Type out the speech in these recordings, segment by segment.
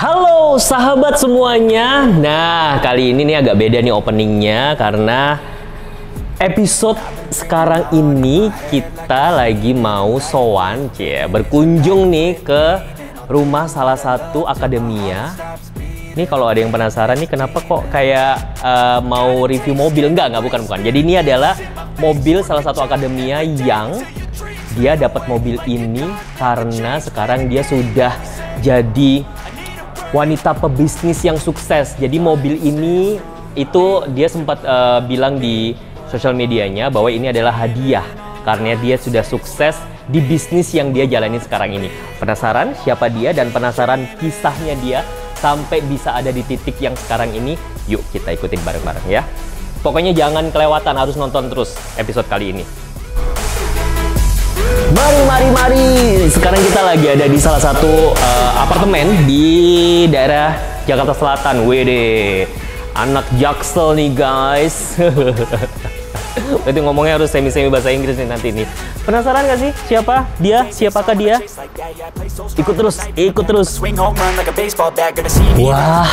Halo sahabat semuanya. Nah, kali ini nih agak beda nih openingnya karena episode sekarang ini kita lagi mau sowan, berkunjung nih ke rumah salah satu akademia. Ini kalau ada yang penasaran nih kenapa kok kayak mau review mobil? Enggak, bukan. Jadi ini adalah mobil salah satu akademia yang dia dapat mobil ini karena sekarang dia sudah jadi wanita pebisnis yang sukses. Jadi mobil ini itu dia sempat bilang di sosial medianya bahwa ini adalah hadiah karena dia sudah sukses di bisnis yang dia jalani sekarang ini. Penasaran siapa dia dan penasaran kisahnya dia sampai bisa ada di titik yang sekarang ini? Yuk kita ikutin bareng-bareng ya. Pokoknya jangan kelewatan, harus nonton terus episode kali ini. Mari. Sekarang kita lagi ada di salah satu apartemen di daerah Jakarta Selatan. Wede, anak Jaksel nih guys. Berarti ngomongnya harus semi-semi bahasa Inggris nih nanti nih. Penasaran gak sih siapa dia? Siapakah dia? Ikut terus. Wah,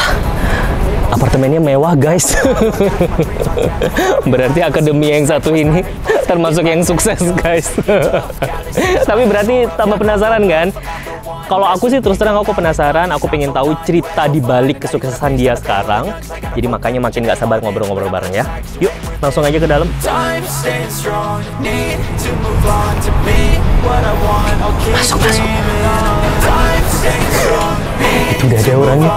apartemennya mewah guys. Berarti akademi yang satu ini termasuk yang sukses guys. Tapi berarti tambah penasaran kan? Kalau aku sih terus terang aku penasaran, aku pengen tahu cerita di balik kesuksesan dia sekarang. Jadi makanya makin gak sabar ngobrol-ngobrol bareng ya. Yuk, langsung aja ke dalam. Masuk. Itu udah ada orangnya.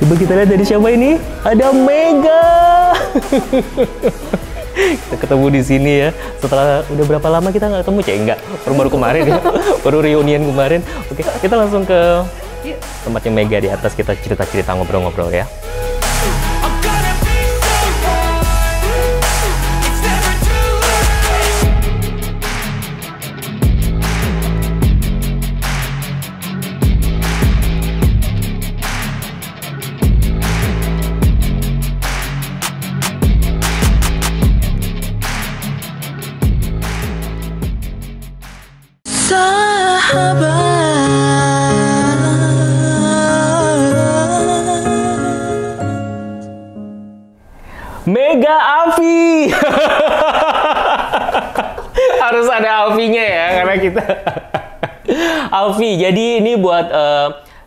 Coba kita lihat dari siapa ini? Ada Mega. Kita ketemu di sini ya. Setelah udah berapa lama kita nggak ketemu, Enggak. Baru kemarin ya. Baru reunian kemarin. Oke, kita langsung ke tempatnya Mega di atas, kita cerita-cerita ngobrol-ngobrol ya. Mega Afi. Harus ada Afinya ya karena kita Afi. Jadi ini buat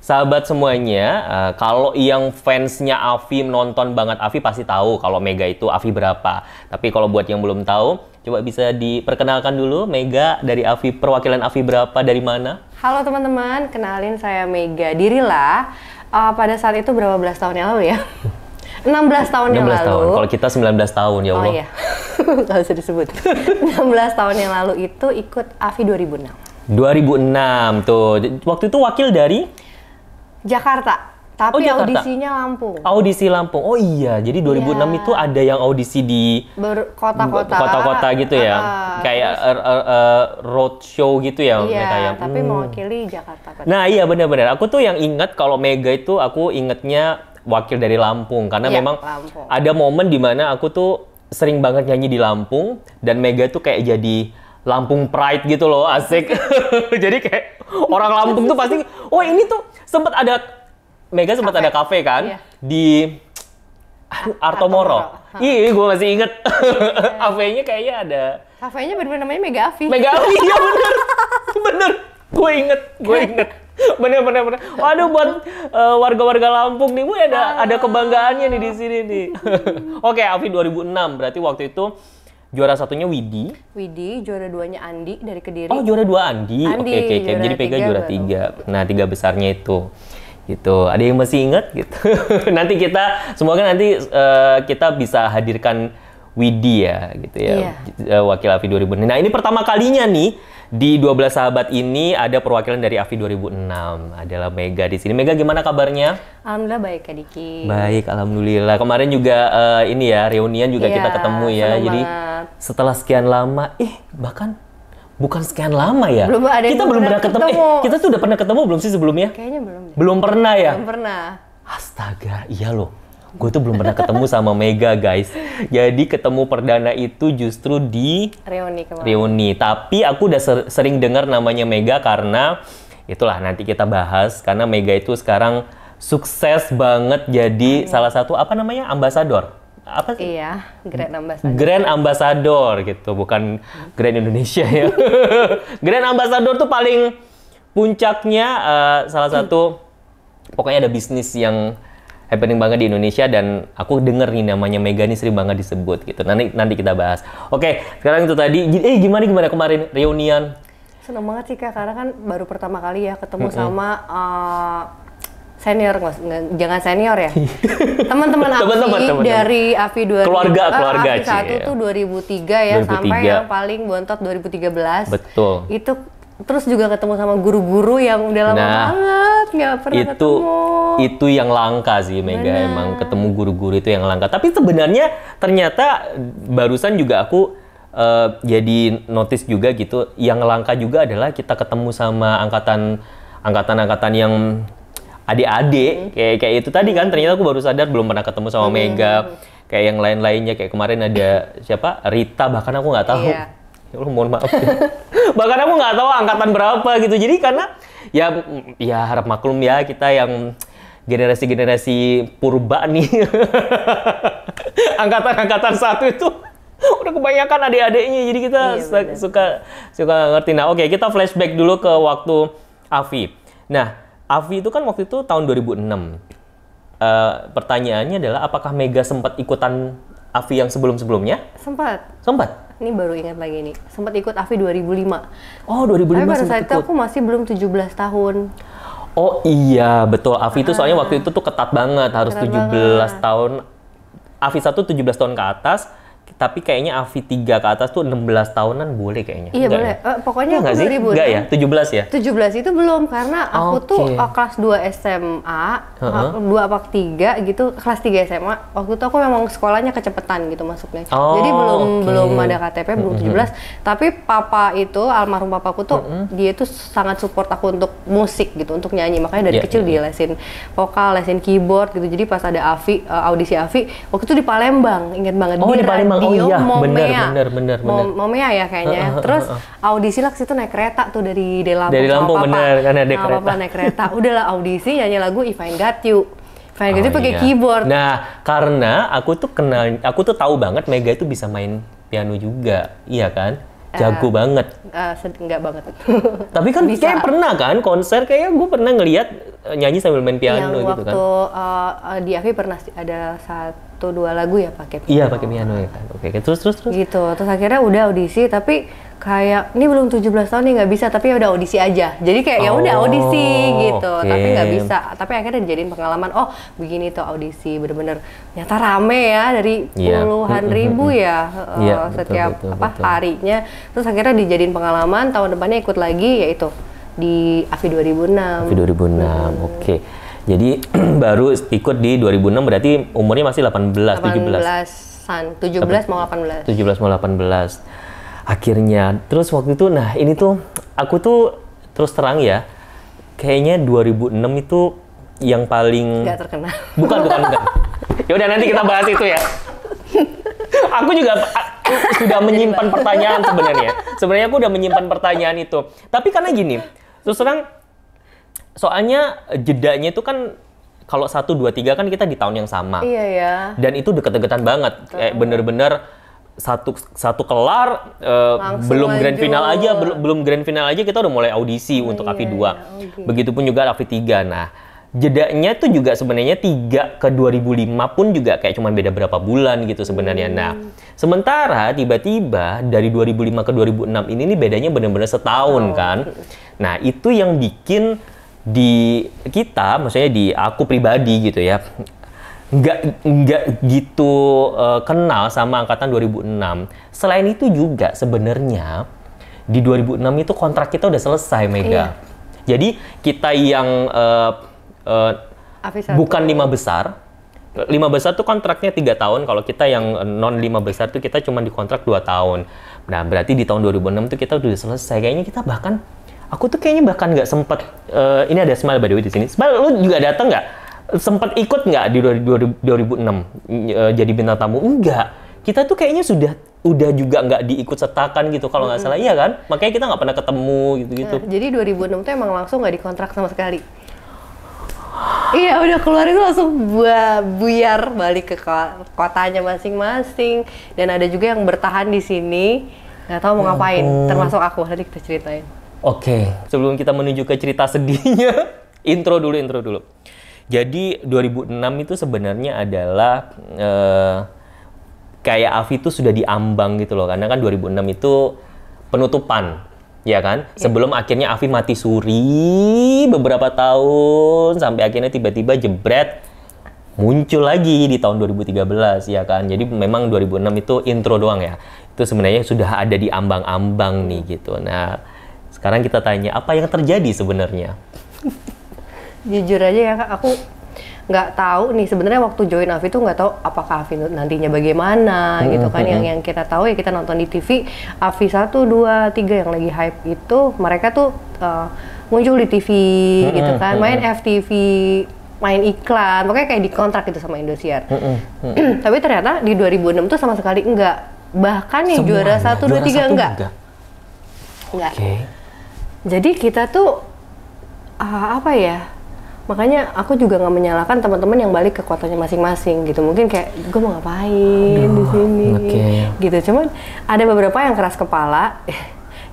sahabat semuanya, kalau yang fansnya Afi, nonton banget Afi pasti tahu kalau Mega itu Afi berapa. Tapi kalau buat yang belum tahu, coba bisa diperkenalkan dulu Mega dari Afi, perwakilan Afi berapa, dari mana? Halo teman-teman, kenalin saya Mega Dirila. Pada saat itu berapa belas tahun yang lalu ya? 16 tahun yang lalu. Tahun. Kalau kita 19 tahun, ya Allah. Oh iya, nggak usah disebut. 16 tahun yang lalu itu ikut Afi 2006. 2006, tuh. Waktu itu wakil dari? Jakarta. Tapi Jakarta. Audisinya Lampung. Audisi Lampung. Oh iya, jadi 2006 ya. Itu ada yang audisi di kota-kota gitu ya. Kayak road show gitu ya. Iya, mereka ya. Tapi mewakili Jakarta. Nah iya benar-benar. Aku tuh yang ingat kalau Mega itu aku ingetnya wakil dari Lampung. Karena memang Lampung. Ada momen dimana aku tuh sering banget nyanyi di Lampung. Dan Mega tuh kayak jadi Lampung Pride gitu loh, asik. Jadi kayak orang Lampung tuh pasti, oh ini tuh sempat ada, Mega sempat ada kafe kan, iya. Di Artomoro. Iya, gue masih inget. Kafenya kayaknya ada. Kafenya bener-bener namanya Mega Afi. Mega Afi, iya bener. Gue inget. Bener. Waduh, buat warga-warga Lampung nih, ada kebanggaannya nih di sini nih. Oke, Afi 2006, berarti waktu itu juara satunya Widi, juara duanya Andi dari Kediri. Oh, juara 2 Andi. Oke. Jadi Pega juara 3. Nah, 3 besarnya itu. Gitu. Ada yang masih ingat gitu. Nanti semoga nanti kita bisa hadirkan Widi ya gitu ya. Iya. Wakil Afi 2006. Nah, ini pertama kalinya nih di 12 sahabat ini ada perwakilan dari Afi 2006. Adalah Mega di sini. Mega, gimana kabarnya? Alhamdulillah baik, Kak Diki. Baik, alhamdulillah. Kemarin juga ini ya, reunian juga kita ketemu ya. Jadi setelah sekian lama, bahkan bukan sekian lama ya. Kita belum pernah ketemu. Kita tuh udah pernah ketemu belum sih sebelumnya? Kayaknya belum. Belum pernah ya? Belum pernah. Astaga, iya loh. gue tuh belum pernah ketemu sama Mega, guys. Jadi ketemu perdana itu justru di Reuni. Tapi aku udah sering dengar namanya Mega karena itulah nanti kita bahas. Karena Mega itu sekarang sukses banget jadi salah satu ambasador. Apa sih? Iya, Grand Ambassador gitu, bukan Grand Indonesia ya. Grand Ambassador tuh paling puncaknya salah satu, pokoknya ada bisnis yang happening banget di Indonesia dan aku denger nih namanya Mega nih sering banget disebut gitu. Nanti kita bahas. Oke, sekarang itu tadi. Gimana kemarin reunian? Seneng banget sih Kak, karena kan baru pertama kali ya ketemu sama senior, jangan senior ya. Teman-teman Afi dari Afi 2000. Keluarga Afi 1 tuh 2003 ya, 2003. Sampai yang paling bontot 2013. Betul. Itu terus juga ketemu sama guru-guru yang udah lama banget nggak pernah ketemu. Itu yang langka sih Mega. Bener. Emang ketemu guru-guru itu yang langka. Tapi sebenarnya ternyata barusan juga aku jadi notice juga gitu. Yang langka juga adalah kita ketemu sama angkatan yang adik-adik kayak itu tadi kan. Ternyata aku baru sadar belum pernah ketemu sama Mega. Kayak yang lain-lainnya, kayak kemarin ada siapa, Rita, bahkan aku nggak tahu. Ya Allah, mohon maaf ya. Bahkan aku nggak tahu angkatan berapa gitu. Jadi karena ya harap maklum ya, kita yang generasi purba nih. Angkatan satu itu udah kebanyakan adik-adiknya. Jadi kita suka ngerti. Nah, oke, kita flashback dulu ke waktu Afi. Nah, Afi itu kan waktu itu tahun 2006. Pertanyaannya adalah apakah Mega sempat ikutan Afi yang sebelum-sebelumnya? Sempat? Ini baru ingat lagi nih. Sempat ikut Afi 2005. Oh, 2005 tapi pada saat itu aku masih belum 17 tahun. Oh iya, betul. Afi itu soalnya waktu itu tuh ketat banget. Harus 17 tahun. Afi 1 17 tahun ke atas. Tapi kayaknya Afi 3 ke atas tuh 16 tahunan boleh kayaknya. Iya, boleh. Ya? Pokoknya aku 2000. Enggak ya? 17 ya? 17 itu belum, karena aku tuh kelas 2 SMA, 2 apa 3 gitu, kelas 3 SMA. Waktu itu aku memang sekolahnya kecepetan gitu masuknya. Jadi belum ada KTP, belum 17. Tapi papa itu, almarhum papaku tuh, dia tuh sangat support aku untuk musik gitu, untuk nyanyi. Makanya dari kecil dia lesin vokal, lesin keyboard gitu. Jadi pas ada Afi, audisi Afi, waktu itu di Palembang, inget banget. Di Palembang. Oh iya, bener. Momea ya kayaknya. Terus audisi lah situ naik kereta tuh dari Lampung. Dari Lampung bener, kan ada kereta. Papa naik kereta. Udahlah audisi nyanyi lagu If I Got You. If I Got You pakai keyboard. Nah, karena aku tuh tahu banget Mega itu bisa main piano juga. Iya kan? Jago banget. Enggak banget. Tapi kan kayak pernah kan konser, kayak gue pernah ngelihat nyanyi sambil main piano yang gitu kan. Waktu di Afi pernah ada 1-2 lagu ya pakai piano. Iya, pakai piano ya kan. Oke, terus. Gitu. Terus akhirnya udah audisi, tapi kayak ini belum 17 tahun nih nggak bisa, tapi ya udah audisi aja. Jadi kayak ya udah audisi gitu. Tapi nggak bisa. Tapi akhirnya dijadiin pengalaman. Oh, begini tuh audisi, bener-bener nyata rame ya, dari puluhan ribu ya setiap betul. Harinya. Terus akhirnya dijadiin pengalaman, tahun depannya ikut lagi, yaitu di Afi 2006. Afi 2006, oke. Jadi baru ikut di 2006, berarti umurnya masih 17-an, 17 mau 18. 17 mau 18. Akhirnya, terus waktu itu, nah ini tuh, aku tuh terus terang ya, kayaknya 2006 itu yang paling... Gak terkenal. Bukan. Yaudah nanti kita bahas itu ya. Aku juga sudah menyimpan pertanyaan sebenarnya. Sebenarnya aku udah menyimpan pertanyaan itu. Tapi karena gini, terus terang, soalnya jedanya itu kan kalau 1, 2, 3 kan kita di tahun yang sama. Iya ya. Dan itu deket-deketan banget. Kayak bener-bener satu kelar, belum grand final aja kita udah mulai audisi untuk Afi 2. Okay. Begitupun juga Afi 3. Nah, jedanya tuh juga sebenarnya 3 ke 2005 pun juga kayak cuma beda berapa bulan gitu sebenarnya. Nah, sementara tiba-tiba dari 2005 ke 2006 ini nih bedanya benar-benar setahun kan. Nah, itu yang bikin di kita, maksudnya di aku pribadi gitu ya, nggak gitu kenal sama angkatan 2006. Selain itu juga sebenarnya di 2006 itu kontrak kita udah selesai, Mega. Iya. Jadi kita yang bukan 5 besar. 5 besar tuh kontraknya 3 tahun. Kalau kita yang non 5 besar tuh kita cuma dikontrak 2 tahun. Nah, berarti di tahun 2006 tuh kita udah selesai. Kayaknya kita bahkan, aku tuh kayaknya bahkan nggak sempet, ini ada Smile by the way di sini. Smile, lu juga datang nggak sempat ikut nggak di 2006 jadi bintang tamu? Enggak. Kita tuh kayaknya udah juga nggak diikut sertakan gitu kalau nggak salah, iya kan? Makanya kita nggak pernah ketemu gitu-gitu. Nah, jadi 2006 tuh emang langsung nggak dikontrak sama sekali. Iya, udah keluar itu langsung buyar balik ke kotanya masing-masing. Dan ada juga yang bertahan di sini, nggak tahu mau ngapain. Termasuk aku, nanti kita ceritain. Oke, sebelum kita menuju ke cerita sedihnya, intro dulu. Jadi 2006 itu sebenarnya adalah kayak Afi itu sudah diambang gitu loh, karena kan 2006 itu penutupan. Ya kan? Sebelum akhirnya Afi mati suri beberapa tahun sampai akhirnya tiba-tiba jebret muncul lagi di tahun 2013 ya kan. Jadi memang 2006 itu intro doang ya. Itu sebenarnya sudah ada di ambang-ambang nih gitu. Nah, sekarang kita tanya apa yang terjadi sebenarnya? Jujur aja ya Kak, aku nggak tahu nih sebenarnya waktu join Afi tuh nggak tahu apakah Afi nantinya bagaimana gitu kan. Yang kita tahu ya kita nonton di TV Afi 1, 2, 3 yang lagi hype itu mereka tuh muncul di TV gitu kan, main FTV, main iklan, pokoknya kayak dikontrak gitu sama Indosiar. Tapi ternyata di 2006 tuh sama sekali enggak, bahkan yang juara 1, 2, 3 enggak. Okay. Jadi kita tuh apa ya, makanya aku juga nggak menyalahkan teman-teman yang balik ke kotanya masing-masing gitu. Mungkin kayak gue mau ngapain di sini gitu. Cuman ada beberapa yang keras kepala.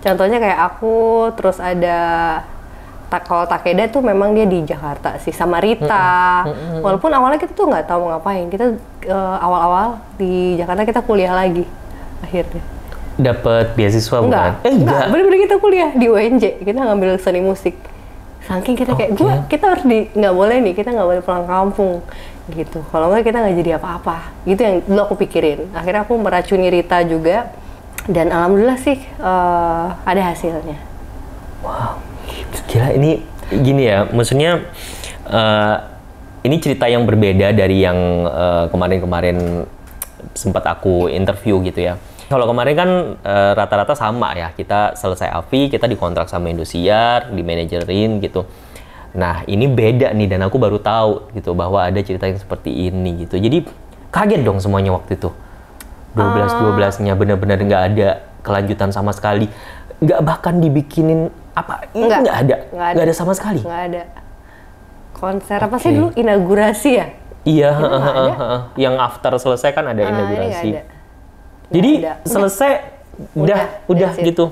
Contohnya kayak aku, terus ada kalau Takeda tuh memang dia di Jakarta sih sama Rita. Walaupun awalnya kita tuh nggak tahu mau ngapain. Kita awal-awal di Jakarta kita kuliah lagi akhirnya. Dapat beasiswa bukan? Enggak. Bener-bener kita kuliah di UNJ. Kita ngambil seni musik. Saking kita kayak kita harus nggak boleh nih, kita nggak boleh pulang kampung gitu. Kalau nggak kita nggak jadi apa-apa. Gitu yang dulu aku pikirin. Akhirnya aku meracuni Rita juga dan alhamdulillah sih ada hasilnya. Wow, gila ini gini ya. Maksudnya ini cerita yang berbeda dari yang kemarin-kemarin sempat aku interview gitu ya. Kalau kemarin kan rata-rata sama ya, kita selesai Afi, kita dikontrak sama Indosiar, di manajerin gitu. Nah ini beda nih, dan aku baru tahu gitu bahwa ada cerita yang seperti ini gitu. Jadi kaget dong semuanya waktu itu. 12-12-nya benar-benar nggak ada kelanjutan sama sekali. Nggak bahkan dibikinin apa, nggak ada sama sekali. Nggak ada. Konser apa sih dulu, inaugurasi ya? Iya, yang after selesai kan ada inaugurasi. Jadi selesai, udah gitu.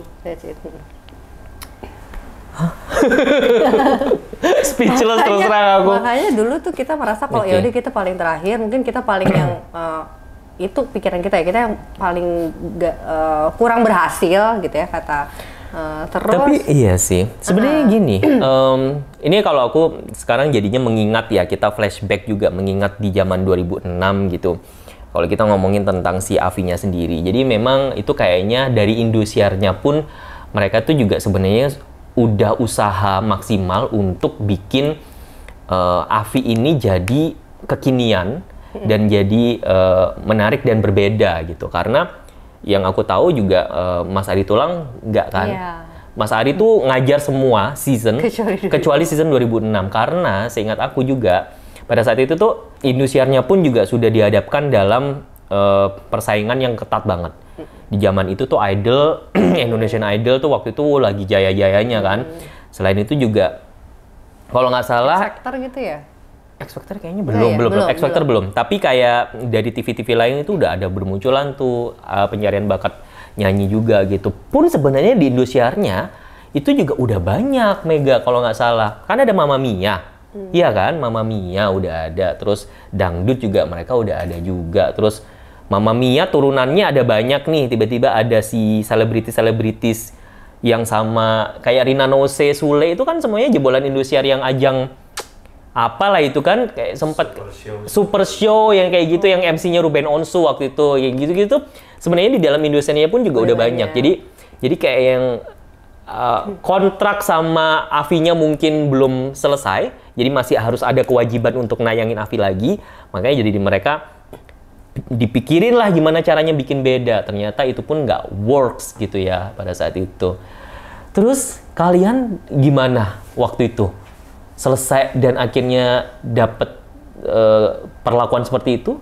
Speechless terus terang aku. Makanya dulu tuh kita merasa kalau ya udah kita paling terakhir, mungkin kita paling yang itu pikiran kita ya, kita yang paling kurang berhasil gitu ya kata. Terus. Tapi iya sih, sebenarnya gini. Ini kalau aku sekarang jadinya mengingat ya, kita flashback juga mengingat di zaman 2006 gitu. Kalau kita ngomongin tentang si Afinya sendiri, jadi memang itu kayaknya dari Indosiarnya pun mereka tuh juga sebenarnya udah usaha maksimal untuk bikin Afi ini jadi kekinian dan jadi menarik dan berbeda gitu. Karena yang aku tahu juga Mas Ari Tulang nggak kan? Yeah. Mas Ari tuh ngajar semua season kecuali season 2006, karena seingat aku juga pada saat itu tuh Indosiarnya pun juga sudah dihadapkan dalam persaingan yang ketat banget. Di zaman itu tuh Idol, Indonesian Idol tuh waktu itu lagi jaya-jayanya kan. Selain itu juga, kalau nggak salah X Factor gitu ya? X Factor kayaknya belum. X Factor belum. Tapi kayak dari TV-TV lain itu udah ada bermunculan tuh pencarian bakat nyanyi juga gitu. Pun sebenarnya di Indosiarnya itu juga udah banyak Mega kalau nggak salah. Kan ada Mama Mia. Iya kan, Mama Mia udah ada, terus dangdut juga mereka udah ada juga, terus Mama Mia turunannya ada banyak nih, tiba-tiba ada si selebritis yang sama kayak Rina Nose, Sule itu kan semuanya jebolan Indosiar yang ajang apalah itu kan, kayak sempat super show yang kayak gitu, yang MC-nya Ruben Onsu waktu itu, kayak gitu-gitu. Sebenarnya di dalam Indosiarnya pun juga udah banyak. Jadi kayak yang kontrak sama Afinya mungkin belum selesai, jadi masih harus ada kewajiban untuk nayangin Afi lagi. Makanya jadi mereka dipikirin lah gimana caranya bikin beda. Ternyata itu pun nggak works gitu ya pada saat itu. Terus kalian gimana waktu itu? Selesai dan akhirnya dapet perlakuan seperti itu?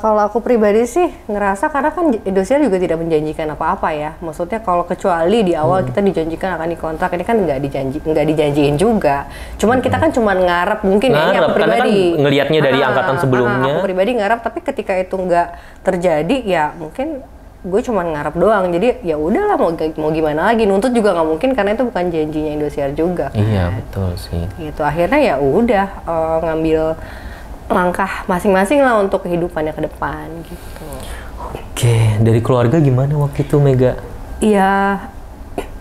Kalau aku pribadi sih ngerasa karena kan Indosiar juga tidak menjanjikan apa-apa ya. Maksudnya kalau kecuali di awal kita dijanjikan akan dikontrak, ini kan nggak dijanjiin juga. Cuman kita kan cuman ngarep mungkin ya, ini aku pribadi. Karena kan ngelihatnya dari angkatan sebelumnya. Aku pribadi ngarep, tapi ketika itu nggak terjadi ya mungkin gue cuman ngarep doang. Jadi ya udahlah mau gimana lagi, nuntut juga nggak mungkin karena itu bukan janjinya Indosiar juga. Iya betul sih. Gitu akhirnya ya udah ngambil langkah masing-masing lah untuk kehidupannya ke depan gitu. Oke, dari keluarga gimana waktu itu Mega? Iya,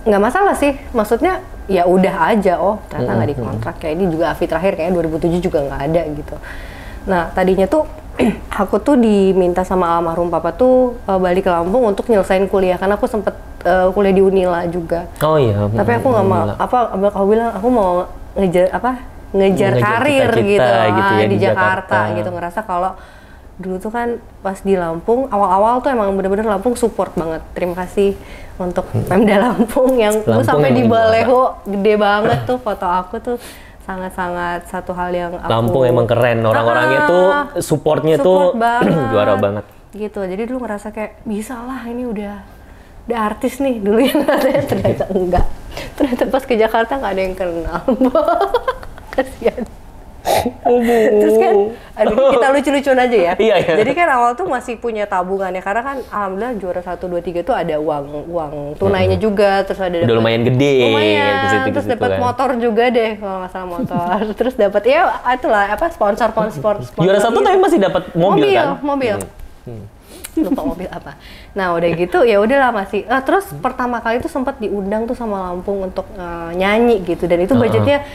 nggak masalah sih. Maksudnya ya udah aja, ternyata nggak dikontrak. Kayak ini juga Afi terakhir kayaknya 2007 juga nggak ada gitu. Nah tadinya tuh aku tuh diminta sama almarhum papa tuh balik ke Lampung untuk nyelesain kuliah karena aku sempet kuliah di Unila juga. Oh iya. Tapi aku nggak mau. Aku bilang aku mau ngejar karir gitu ya, di Jakarta gitu. Ngerasa kalau dulu tuh kan pas di Lampung awal-awal tuh emang bener-bener Lampung support banget. Terima kasih untuk Pemda Lampung yang gue sampai di baleho gede banget tuh foto aku tuh, sangat-sangat satu hal yang aku, Lampung emang keren, orang-orangnya tuh supportnya tuh juara banget gitu. Jadi dulu ngerasa kayak bisa lah ini udah artis nih dulu yang katanya, ternyata enggak. Ternyata pas ke Jakarta nggak ada yang kenal. Kasian. Terus kan, kita lucu-lucuan aja ya. Iya. Jadi kan awal tuh masih punya tabungan ya, karena kan alhamdulillah juara 1, 2, 3 tuh ada uang tunainya juga, terus ada udah lumayan gede. Terus dapat motor juga deh kalau nggak salah motor. Terus dapat ya itulah sponsor. Juara 1 tapi masih dapat mobil kan? Mobil. Lupa mobil apa. Nah udah gitu ya udahlah masih. Terus pertama kali tuh sempat diundang tuh sama Lampung untuk nyanyi gitu, dan itu budgetnya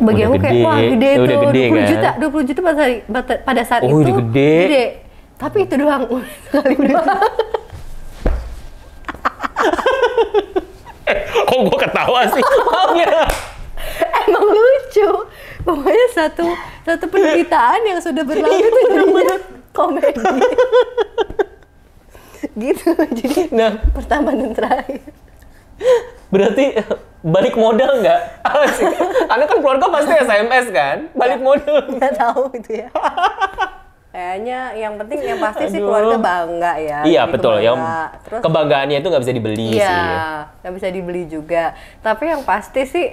bagi aku kayak wah gede tuh, 20 juta pada saat itu gede. Tapi itu doang kali doang. Kok gue ketawa sih? Emang lucu. Pokoknya satu penderitaan yang sudah berlalu itu jadinya komedi. Gitu. Jadi pertama dan terakhir. Berarti balik modal nggak? Karena kan keluarga pasti SMS kan? Balik modal. Nggak tahu itu ya. Kayaknya yang penting yang pasti sih keluarga bangga ya. Iya betul. Yang terus kebanggaannya itu nggak bisa dibeli sih. Iya, nggak bisa dibeli juga. Tapi yang pasti sih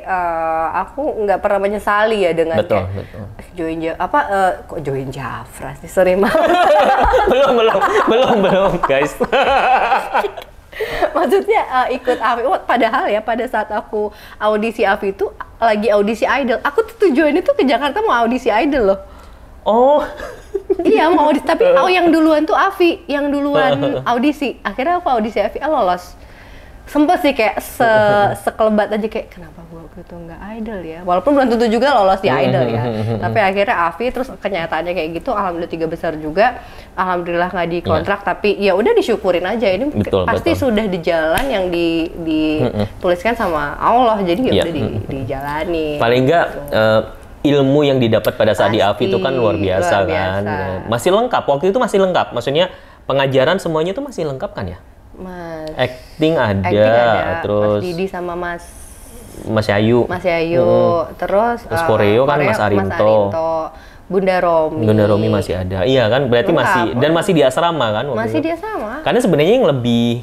aku nggak pernah menyesali ya dengan betul. Kok join Jafra sih, sorry maaf. belum guys. Maksudnya ikut Afi. Padahal ya pada saat aku audisi Afi itu lagi audisi Idol. Aku tuh tujuannya tuh ke Jakarta mau audisi Idol loh. Oh. Iya mau audisi, tapi yang duluan tuh Afi, yang duluan audisi. Akhirnya aku audisi Afi, lolos. Sempet sih kayak sekelebat aja kayak kenapa gua gitu nggak Idol ya. Walaupun belum tentu juga lolos di Idol ya. Tapi akhirnya Afi, terus kenyataannya kayak gitu. Alhamdulillah 3 besar juga. Alhamdulillah nggak dikontrak, tapi ya udah disyukurin aja. Ini pasti sudah di jalan yang dituliskan sama Allah. Jadi ya udah dijalani. Paling nggak ilmu yang didapat pada saat di Afi itu kan luar biasa kan. Masih lengkap, waktu itu masih lengkap. Maksudnya pengajaran semuanya itu masih lengkap kan ya? Acting ada, terus Mas Didi sama Mas Yayu. Terus koreo kan Mas Arinto. Bunda Romi masih ada. Iya kan, berarti masih di asrama kan? Masih di asrama. Karena sebenarnya yang lebih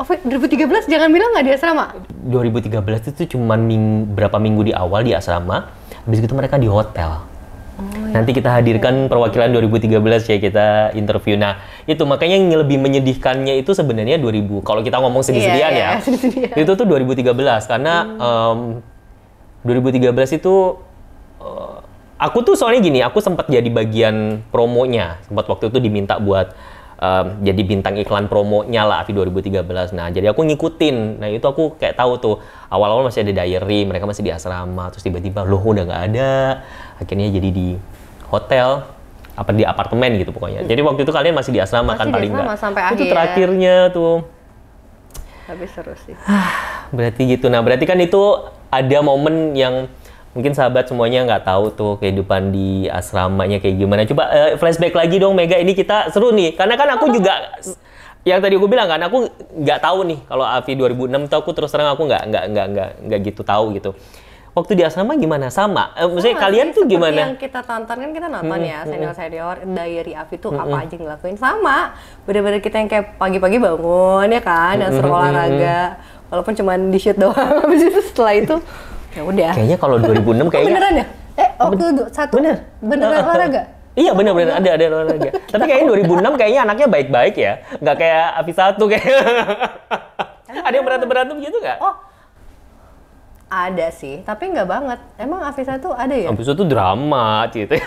2013 jangan bilang nggak di asrama. 2013 itu cuma berapa minggu di awal di asrama, habis itu mereka di hotel. Nanti kita hadirkan perwakilan 2013 ya, kita interview. Nah, itu makanya yang lebih menyedihkannya itu sebenarnya 2000. Kalau kita ngomong sedih-sedihan ya. Itu tuh 2013 karena 2013 itu aku tuh soalnya gini, aku sempat jadi bagian promonya. Sempat waktu itu diminta buat jadi bintang iklan promonya lah Afi 2013. Nah, jadi aku ngikutin. Nah, itu aku kayak tahu tuh awal-awal masih ada diary, mereka masih di asrama, terus tiba-tiba loh udah nggak ada. Akhirnya jadi di hotel, di apartemen gitu pokoknya. Jadi waktu itu kalian masih di asrama kan paling nggak? Sampai itu terakhirnya tuh. Tapi seru sih. Berarti gitu. Nah, berarti kan itu ada momen yang mungkin sahabat semuanya nggak tahu tuh kehidupan di asramanya kayak gimana. Coba flashback lagi dong Mega, ini kita seru nih. Karena kan aku juga yang tadi aku bilang kan, aku nggak tahu nih kalau Afi 2006 tuh aku terus terang aku nggak gitu tahu gitu. waktu di asrama gimana? Sama? Maksudnya Sama kalian sih, tuh gimana? Yang kita tonton kan kita nonton ya, senior-senior, diary Afi tuh apa aja yang ngelakuin. Sama, bener-bener kita yang kayak pagi-pagi bangun ya kan, yang suruh olahraga. Walaupun cuma di shoot doang, habis itu setelah itu ya udah. Kayaknya kalau 2006 kayaknya... beneran ya? Waktu satu beneran olahraga? Iya benar-benar ada olahraga. Tapi kayaknya 2006 kayaknya anaknya baik-baik ya, nggak kayak Afi 1 kayak. Ada yang berantem gitu nggak? Oh, ada sih, tapi nggak banget. Emang Afi 1 ada ya? Afi 1 drama gitu.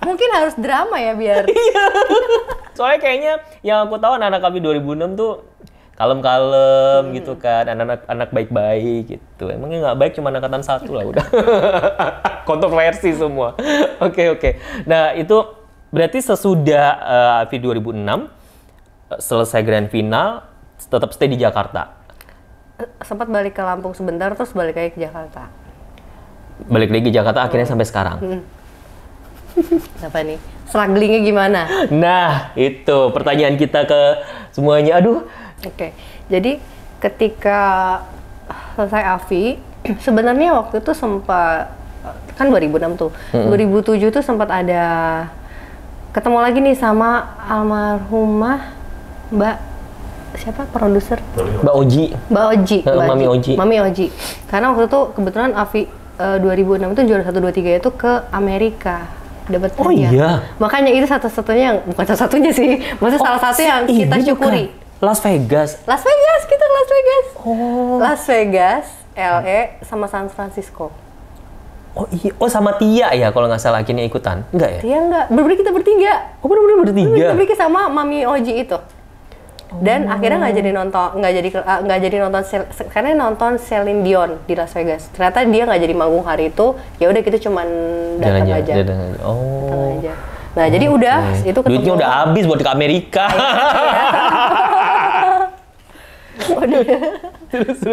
Mungkin harus drama ya biar. Iya. Soalnya kayaknya yang aku tahu anak-anak Afi 2006 tuh kalem-kalem gitu kan, anak baik-baik gitu. Emangnya nggak baik cuma angkatan 1 lah udah. Kontroversi semua. Oke. Nah itu berarti sesudah Afi 2006 selesai grand final, tetap stay di Jakarta. Sempat balik ke Lampung sebentar, terus balik lagi ke Jakarta. Balik lagi ke Jakarta akhirnya sampai sekarang. Apa nih? Strugglingnya gimana? Nah itu pertanyaan kita ke semuanya. Aduh. Oke, jadi ketika selesai Afi, sebenarnya waktu itu sempat, kan 2006 tuh, 2007 tuh sempat ada ketemu lagi nih sama almarhumah Mbak siapa produser? Mbak Oji. Mami Oji. Karena waktu itu kebetulan Afi 2006 itu juara 1, 2, 3 itu ke Amerika. Dapat hadiah. Oh iya. Makanya itu satu-satunya yang, bukan satu-satunya sih, maksudnya salah satu yang kita syukuri. Bukan. Las Vegas. Las Vegas. Oh. Las Vegas, LA, sama San Francisco. Oh iya, sama Tia ya kalau nggak salah akhirnya ikutan, enggak ya? Tia enggak, bener-bener kita bertiga. Oh bener-bener bertiga? Bener-bener sama Mami Oji itu. Dan akhirnya nggak jadi nonton karena nonton Celine Dion di Las Vegas. Ternyata dia nggak jadi manggung hari itu. Ya udah kita cuman datang aja. Oh. Datang aja. Nah jadi udah itu ketemu. Duitnya udah habis buat ke Amerika.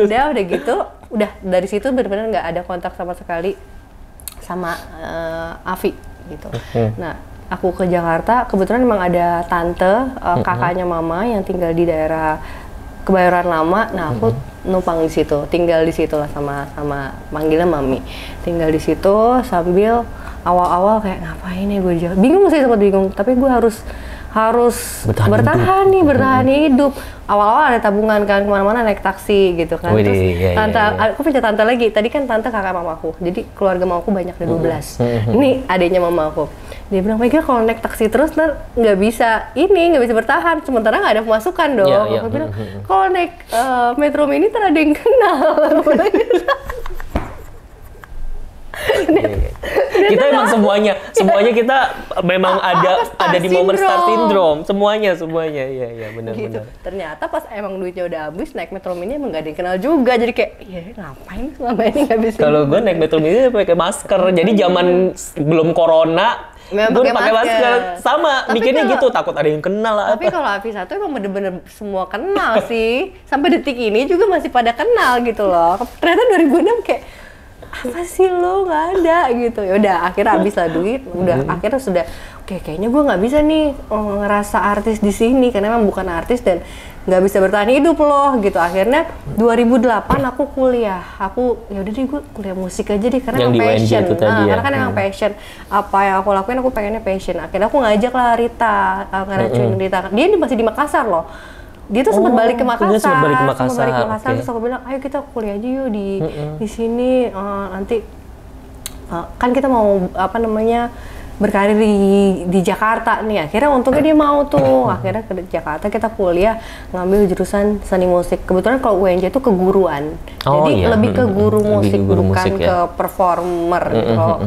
Udah gitu, udah dari situ benar-benar nggak ada kontak sama sekali sama Afi gitu. Nah, aku ke Jakarta, kebetulan memang ada tante kakaknya mama yang tinggal di daerah Kebayoran Lama. Nah, aku numpang di situ, tinggal di situ lah sama manggilnya mami. Tinggal di situ sambil awal-awal kayak ngapain ya gue jauh. Bingung sih, sempat bingung, tapi gue harus bertahan hidup. Awal-awal ada tabungan kan, kemana-mana naik taksi gitu kan. Terus tante, aku punya tante lagi. Tadi kan tante kakak mamaku. Jadi keluarga mamaku banyak, ada 12. Ini adiknya mamaku. Dia bilang, Mega kalau naik taksi terus ntar nggak bisa bertahan. Sementara nggak ada pemasukan dong. Aku bilang, kalau naik Metro Mini ntar ada yang kenal. Kita emang semuanya kita memang ada di momen star syndrome semuanya iya benar. Gitu. Ternyata pas emang duitnya udah habis naik Metro Mini emang gak ada yang kenal juga, jadi kayak ya ngapain selama ini nggak bisa. Kalau gue naik Metro Mini pakai masker, jadi zaman belum corona gue pakai masker sama. Tapi mikirnya gitu, takut ada yang kenal lah. Tapi kalau Afi 1 emang bener-bener semua kenal sih, sampai detik ini juga masih pada kenal gitu loh. Ternyata 2006 kayak apa sih lo nggak ada gitu. Ya udah akhirnya habis lah duit, udah akhirnya sudah oke, kayaknya gue nggak bisa nih ngerasa artis di sini karena emang bukan artis dan nggak bisa bertahan hidup loh gitu. Akhirnya 2008 aku kuliah, ya udah deh gue kuliah musik aja deh karena emang passion. Karena kan emang passion, apa yang aku lakuin aku pengennya passion. Akhirnya aku ngajak lah Rita, ngeracuin Rita. Dia masih di Makassar loh. Dia tuh sempat balik ke Makassar. Terus aku bilang, ayo kita kuliah aja yuk di sini. Nanti kan kita mau berkarir di Jakarta nih. Akhirnya untungnya dia mau tuh. Akhirnya ke Jakarta kita kuliah ngambil jurusan seni musik. Kebetulan kalau UNJ itu keguruan. Jadi lebih ke guru musik, bukan ke performer.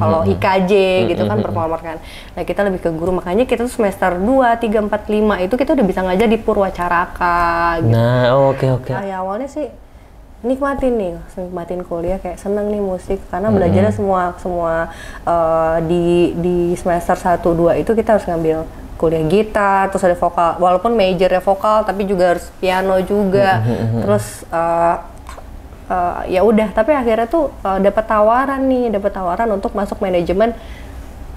Kalau IKJ gitu kan performer kan. Nah, kita lebih ke guru. Makanya kita tuh semester 2, 3, 4, 5 itu kita udah bisa ngajar di Purwacaraka gitu. Nah, oke. Nah, ya awalnya sih nikmatin kuliah, kayak seneng nih musik karena belajarnya semua di semester 1, 2 itu kita harus ngambil kuliah gitar, terus ada vokal, walaupun majornya vokal tapi juga harus piano juga. Terus ya udah, tapi akhirnya tuh dapat tawaran untuk masuk manajemen,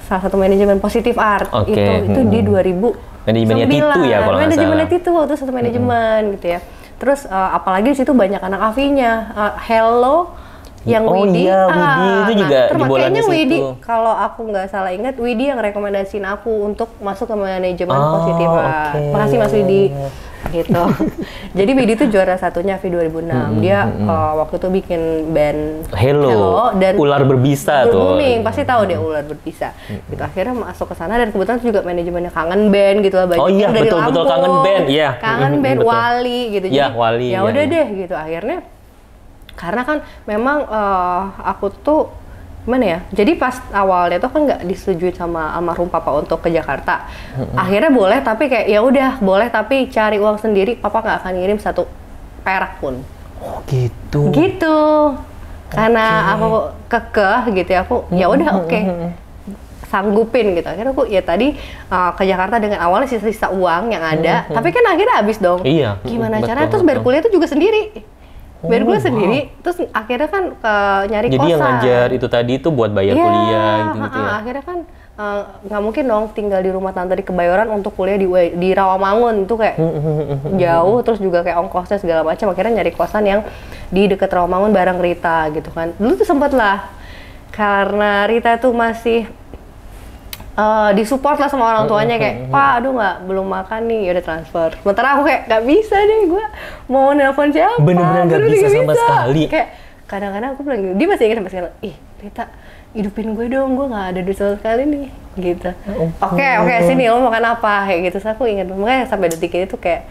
salah satu manajemen Positif Art. Itu di 2009. Manajemennya Titu ya kalau nggak salah. Manajemennya Titu waktu satu manajemen gitu ya. Terus apalagi di situ banyak anak Afinya, Hello Yang Widi, iya, Widi itu juga jebolan di situ. Widi, kalau aku nggak salah ingat, Widi yang rekomendasiin aku untuk masuk ke manajemen positif. Okay. Makasih Mas Widi. Gitu. Jadi Widi itu juara satunya V 2006. Dia waktu itu bikin band Hello dan ular berbisa tuh. Booming, pasti tahu dia ular berbisa. Gitu. Akhirnya masuk ke sana dan kebetulan juga manajemennya Kangen Band gitu lah, banyak iya, dari betul, Lampung. betul, Kangen Band, iya. Kangen Band, betul. Wali gitu. Iya, Jadi Wali. ya udah deh gitu. Akhirnya karena kan memang aku tuh gimana ya? Jadi pas awalnya tuh kan nggak disetujui sama almarhum papa untuk ke Jakarta. Akhirnya boleh, tapi kayak ya udah boleh, tapi cari uang sendiri. Papa nggak akan ngirim 1 perak pun. Oh gitu. Gitu. Karena aku kekeh gitu ya, aku ya udah oke. Sanggupin gitu. Akhirnya aku ya tadi ke Jakarta dengan awalnya sisa-sisa uang yang ada, tapi kan akhirnya habis dong. Iya. Gimana caranya? Terus bayar kuliah itu juga sendiri. Bayar kuliah sendiri, terus akhirnya kan nyari kosan. Jadi yang ngajar itu tadi itu buat bayar kuliah gitu ya. Akhirnya kan nggak mungkin dong tinggal di rumah tante di Kebayoran untuk kuliah di Rawamangun itu kayak jauh, terus juga kayak ongkosnya segala macam. Akhirnya nyari kosan yang di deket Rawamangun bareng Rita gitu kan. Dulu tuh sempet lah, karena Rita tuh masih disupport lah sama orang tuanya kayak, Pak, aduh belum makan nih, yaudah transfer. Sementara aku kayak nggak bisa deh, gue mau nelpon siapa? Bener-bener nggak bisa sama sekali. Kayak kadang-kadang aku bilang, dia masih ingat sampai sekarang, ih Rita, hidupin gue dong, gue nggak ada duit sama sekali nih, gitu. Oke, sini lo makan apa? Kayak gitu, so aku ingat, makanya sampai detik ini tuh kayak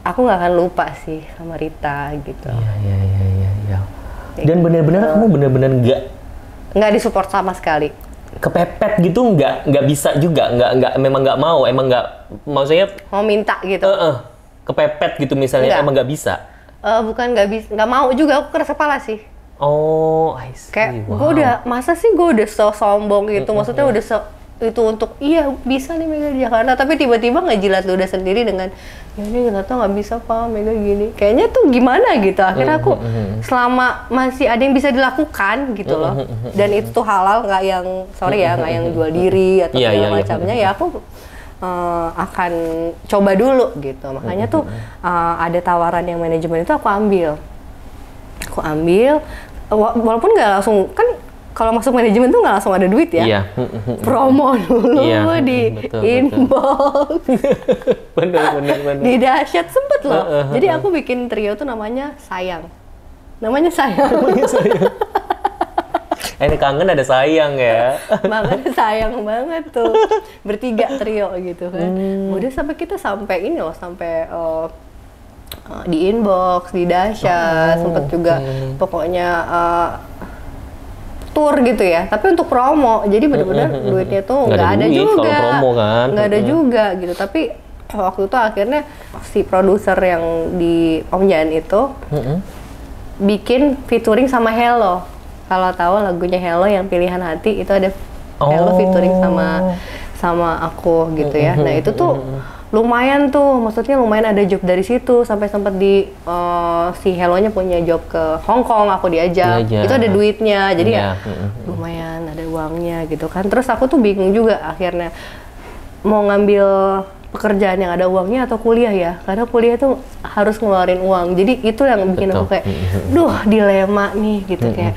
aku nggak akan lupa sih sama Rita gitu. Iya. Dan bener-bener kamu bener-bener nggak disupport sama sekali. Kepepet gitu nggak bisa juga, memang nggak mau, emang nggak, maksudnya mau minta gitu. Kepepet gitu misalnya, enggak. emang nggak bisa. Bukan nggak bisa, nggak mau juga, aku keras kepala sih. Oh, I see. Kayak gue udah, masa sih gue udah so sombong gitu, maksudnya udah itu untuk iya bisa nih Mega di Jakarta, tapi tiba-tiba ngejilat ludah sendiri dengan ya ini nggak tahu, nggak bisa Pak Mega gini, kayaknya tuh gimana gitu. Akhirnya aku selama masih ada yang bisa dilakukan gitu loh, dan itu tuh halal, nggak yang sorry ya, nggak yang jual diri atau segala macamnya, ya aku akan coba dulu gitu. Makanya tuh ada tawaran yang manajemen itu aku ambil walaupun nggak langsung kan. Kalau masuk manajemen tuh nggak langsung ada duit ya. Iya. Promo dulu di inbox. Bener. Di Dahsyat sempet loh. Jadi aku bikin trio tuh namanya Sayang. Namanya Sayang. Ini Kangen ada Sayang ya. Banget, sayang banget tuh. Bertiga trio gitu kan. Udah sampai ini loh, sampai di inbox, di Dahsyat, sempet juga pokoknya tour gitu ya, tapi untuk promo, jadi benar-benar duitnya tuh nggak ada juga, promo kan, nggak ada juga gitu. Tapi waktu itu akhirnya si produser yang di Om Jan itu bikin featuring sama Hello. Kalau tahu lagunya Hello yang Pilihan Hati itu ada Hello featuring sama aku gitu ya. Nah itu tuh lumayan tuh, maksudnya lumayan ada job dari situ, sampai sempat si Hello-nya punya job ke Hong Kong, aku diajak. Itu ada duitnya, jadi ya lumayan ada uangnya gitu kan. Terus aku tuh bingung juga akhirnya mau ngambil pekerjaan yang ada uangnya atau kuliah ya, karena kuliah tuh harus ngeluarin uang. Jadi itu yang bikin aku kayak, duh dilema nih gitu, kayak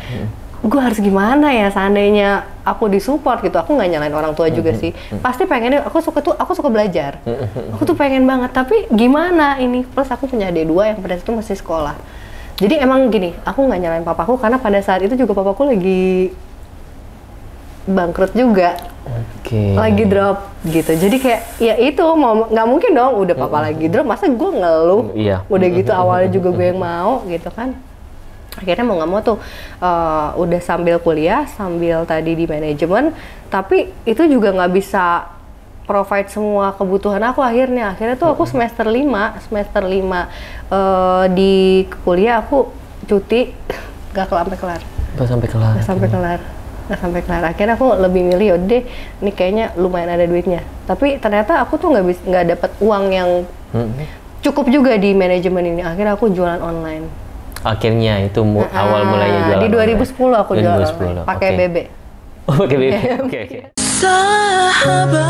gue harus gimana ya seandainya aku disupport gitu. Aku nggak nyalain orang tua juga sih, pasti pengennya aku suka belajar, aku tuh pengen banget, tapi gimana ini, plus aku punya adik 2 yang pada situ masih sekolah. Jadi emang gini, aku nggak nyalain papaku karena pada saat itu juga papaku lagi bangkrut juga, lagi drop gitu. Jadi kayak ya itu mau nggak mungkin dong, udah papa lagi drop, masa gue ngeluh, udah gitu awalnya juga gue yang mau gitu kan. Akhirnya mau nggak mau tuh udah sambil kuliah, sambil tadi di manajemen, tapi itu juga nggak bisa provide semua kebutuhan aku. Akhirnya tuh aku semester 5 di kuliah aku cuti, nggak sampai kelar. Akhirnya aku lebih milih yaudah ini kayaknya lumayan ada duitnya, tapi ternyata aku tuh nggak dapat uang yang cukup juga di manajemen ini. Akhirnya aku jualan online. Akhirnya itu awal mulanya jualan. Di 2010 aku jualan online, pakai BB. Oh, pakai BB. Oke. Sahabat.